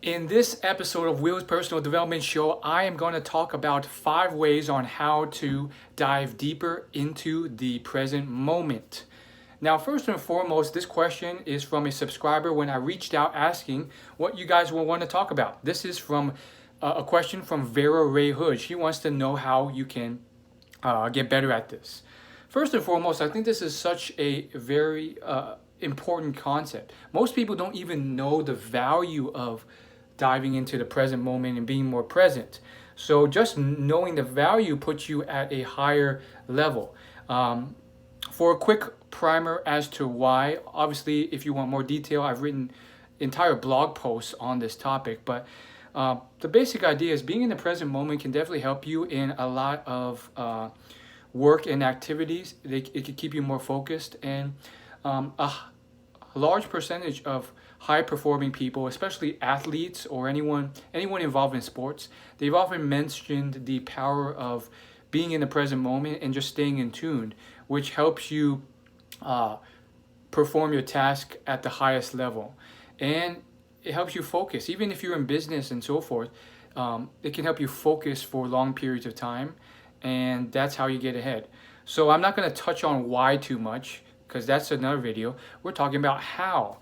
In this episode of Will's Personal Development Show, I am going to talk about 5 ways on how to dive deeper into the present moment. Now, first and foremost, this question is from a subscriber when I reached out asking what you guys will want to talk about. This is from a question from Vera Ray Hood. She wants to know how you can get better at this. First and foremost, I think this is such a very important concept. Most people don't even know the value of diving into the present moment and being more present. So just knowing the value puts you at a higher level. For a quick primer as to why, obviously, if you want more detail, I've written entire blog posts on this topic, but the basic idea is being in the present moment can definitely help you in a lot of work and activities. It can keep you more focused, and a large percentage of high performing people, especially athletes or anyone involved in sports, they've often mentioned the power of being in the present moment and just staying in tune, which helps you perform your task at the highest level. And it helps you focus. Even if you're in business and so forth, it can help you focus for long periods of time, and that's how you get ahead. So I'm not going to touch on why too much, because that's another video. We're talking about how.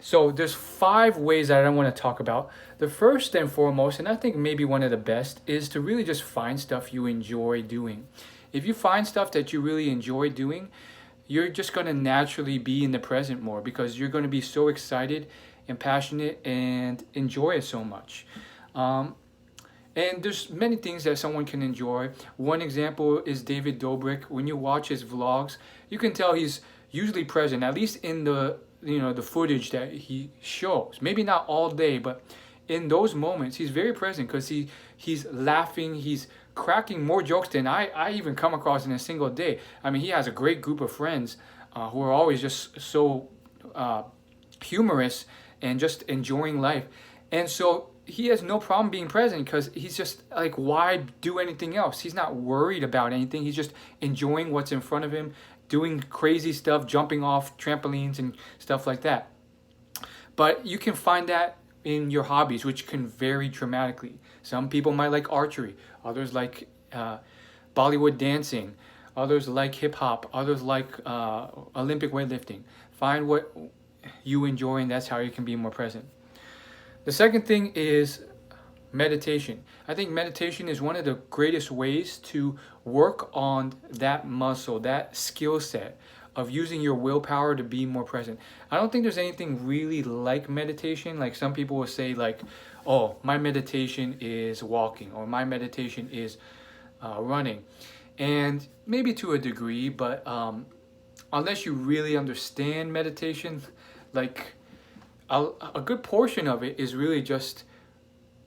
So there's 5 ways that I want to talk about. The first and foremost, and I think maybe one of the best, is to really just find stuff you enjoy doing. If you find stuff that you really enjoy doing, you're just going to naturally be in the present more, because you're going to be so excited and passionate and enjoy it so much. And there's many things that someone can enjoy. One example is David Dobrik. When you watch his vlogs, you can tell he's usually present, at least in the footage that he shows. Maybe not all day, but in those moments, he's very present, because he's laughing, he's cracking more jokes than I even come across in a single day. I mean, he has a great group of friends who are always just so humorous and just enjoying life. And so he has no problem being present, because he's just like, why do anything else? He's not worried about anything. He's just enjoying what's in front of him, doing crazy stuff, jumping off trampolines and stuff like that. But you can find that in your hobbies, which can vary dramatically. Some people might like archery, others like Bollywood dancing, others like hip hop, others like Olympic weightlifting. Find what you enjoy, and that's how you can be more present. The second thing is meditation. I think meditation is one of the greatest ways to work on that muscle, that skill set of using your willpower to be more present. I don't think there's anything really like meditation. Like, some people will say, like, oh, my meditation is walking, or my meditation is running. And maybe to a degree, but unless you really understand meditation, like a good portion of it is really just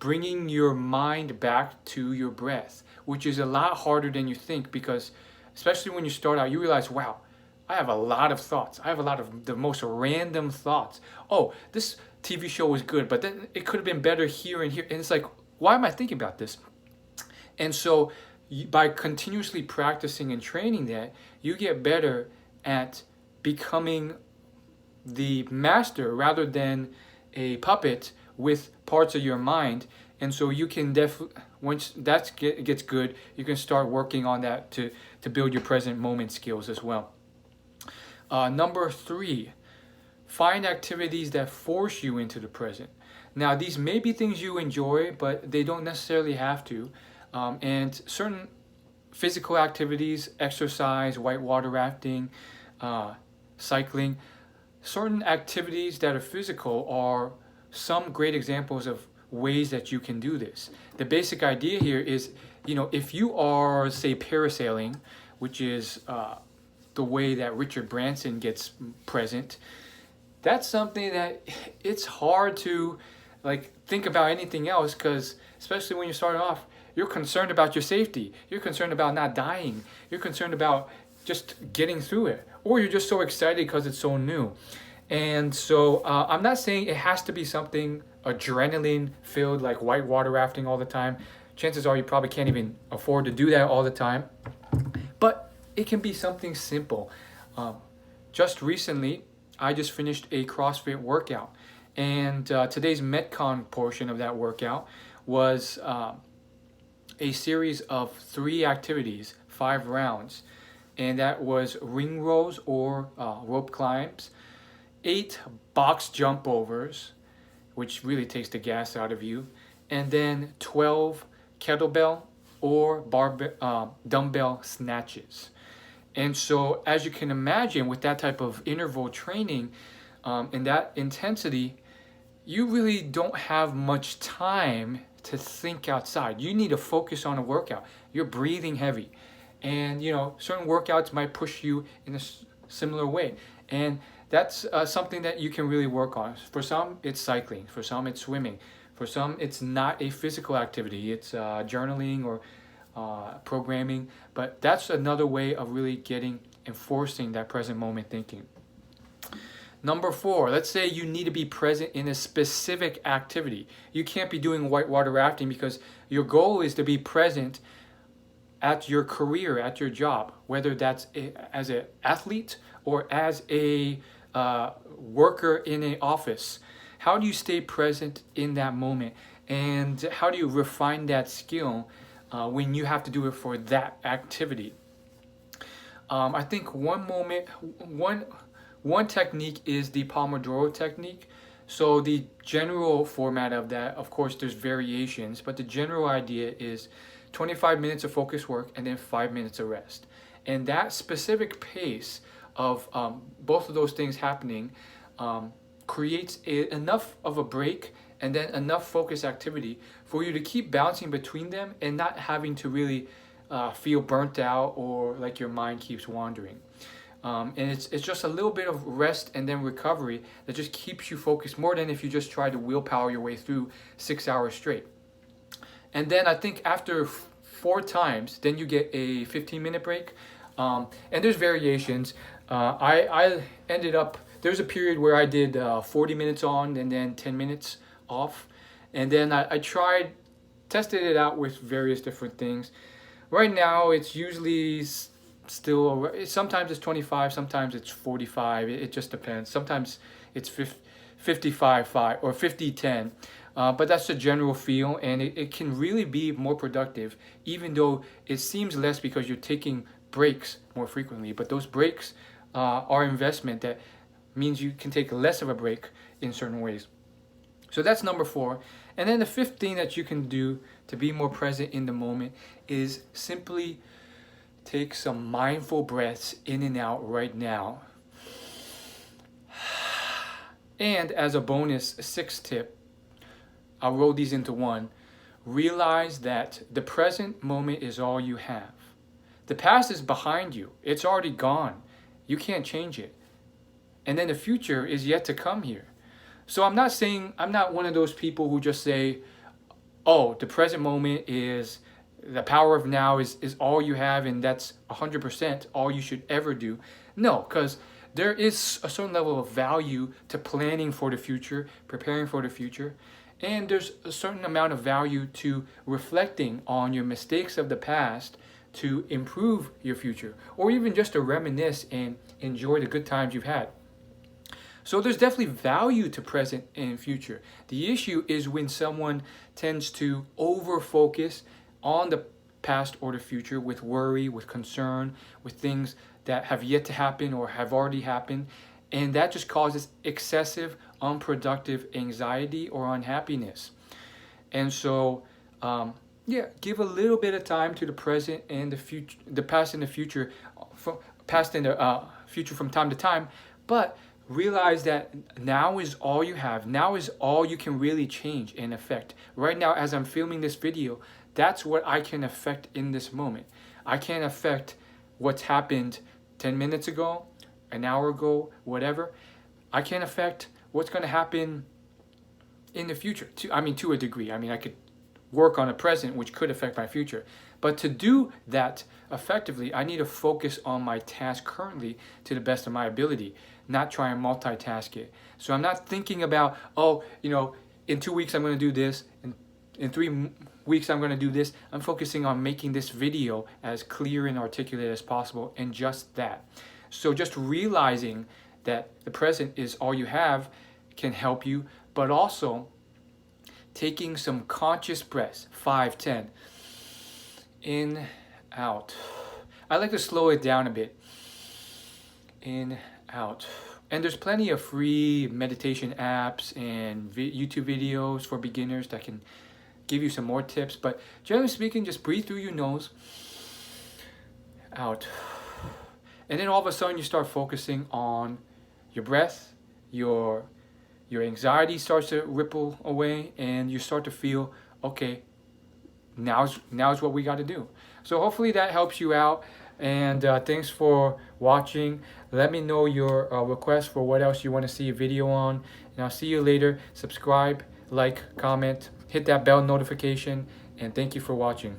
bringing your mind back to your breath, which is a lot harder than you think, because especially when you start out, you realize, wow, I have a lot of thoughts. I have a lot of the most random thoughts. Oh, this TV show was good, but then it could have been better here and here. And it's like, why am I thinking about this? And so by continuously practicing and training that, you get better at becoming the master rather than a puppet with parts of your mind. And so you can once that gets good, you can start working on that to build your present moment skills as well. Number 3, find activities that force you into the present. Now, these may be things you enjoy, but they don't necessarily have to. And certain physical activities, exercise, whitewater rafting, cycling, certain activities that are physical are some great examples of ways that you can do this. The basic idea here is, if you are, say, parasailing, which is the way that Richard Branson gets present, that's something that it's hard to think about anything else, because especially when you're starting off, you're concerned about your safety, you're concerned about not dying, you're concerned about just getting through it, or you're just so excited because it's so new. And so I'm not saying it has to be something adrenaline filled, like whitewater rafting all the time. Chances are you probably can't even afford to do that all the time, but it can be something simple. Just recently, I just finished a CrossFit workout, And today's Metcon portion of that workout was a series of 3 activities, 5 rounds. And that was ring rows or rope climbs, 8 box jump overs, which really takes the gas out of you, and then 12 kettlebell or dumbbell snatches. And so, as you can imagine, with that type of interval training and that intensity, you really don't have much time to think outside. You need to focus on a workout. You're breathing heavy. And, certain workouts might push you in a similar way. And that's something that you can really work on. For some, it's cycling. For some, it's swimming. For some, it's not a physical activity. It's journaling or programming. But that's another way of really enforcing that present moment thinking. Number 4, let's say you need to be present in a specific activity. You can't be doing whitewater rafting because your goal is to be present at your career, at your job, whether that's as an athlete or as a worker in an office. How do you stay present in that moment? And how do you refine that skill when you have to do it for that activity? I think one technique is the Pomodoro technique. So the general format of that, of course, there's variations, but the general idea is 25 minutes of focus work and then 5 minutes of rest. And that specific pace of both of those things happening creates enough of a break and then enough focus activity for you to keep bouncing between them and not having to really feel burnt out or like your mind keeps wandering. And it's just a little bit of rest and then recovery that just keeps you focused more than if you just try to willpower your way through 6 hours straight. And then I think after 4 times, then you get a 15-minute break. And there's variations. I ended up, there's a period where I did 40 minutes on and then 10 minutes off. And then I tested it out with various different things. Right now, it's usually still, sometimes it's 25, sometimes it's 45. It just depends. Sometimes it's 55-5 or 50-10. But that's the general feel, and it can really be more productive, even though it seems less because you're taking breaks more frequently. But those breaks are investment that means you can take less of a break in certain ways. So that's number 4. And then the 5th thing that you can do to be more present in the moment is simply take some mindful breaths in and out right now. And as a bonus 6th tip, I'll roll these into one. Realize that the present moment is all you have. The past is behind you. It's already gone. You can't change it. And then the future is yet to come here. So I'm not one of those people who just say, oh, the present moment is, the power of now is all you have and that's 100% all you should ever do. No, because there is a certain level of value to planning for the future, preparing for the future. And there's a certain amount of value to reflecting on your mistakes of the past to improve your future, or even just to reminisce and enjoy the good times you've had. So there's definitely value to present and future. The issue is when someone tends to over-focus on the past or the future with worry, with concern, with things that have yet to happen or have already happened. And that just causes excessive, unproductive anxiety or unhappiness. And so, give a little bit of time to the present and the future, the past and the future, future from time to time. But realize that now is all you have. Now is all you can really change and affect. Right now, as I'm filming this video, that's what I can affect in this moment. I can't affect what's happened 10 minutes ago, an hour ago, whatever. I can't affect what's going to happen in the future. To a degree. I could work on the present, which could affect my future. But to do that effectively, I need to focus on my task currently to the best of my ability, not try and multitask it. So I'm not thinking about, in 2 weeks I'm going to do this, and in 3 weeks I'm going to do this. I'm focusing on making this video as clear and articulate as possible, and just that. So just realizing that the present is all you have can help you but also taking some conscious breaths, 5, 10, in, out. I like to slow it down a bit, in, out. And there's plenty of free meditation apps and YouTube videos for beginners that can give you some more tips. But generally speaking, just breathe through your nose, out. And then all of a sudden you start focusing on your breath, your anxiety starts to ripple away, and you start to feel, okay, now's what we got to do. So hopefully that helps you out. And thanks for watching. Let me know your requests for what else you want to see a video on. And I'll see you later. Subscribe, like, comment, hit that bell notification, and thank you for watching.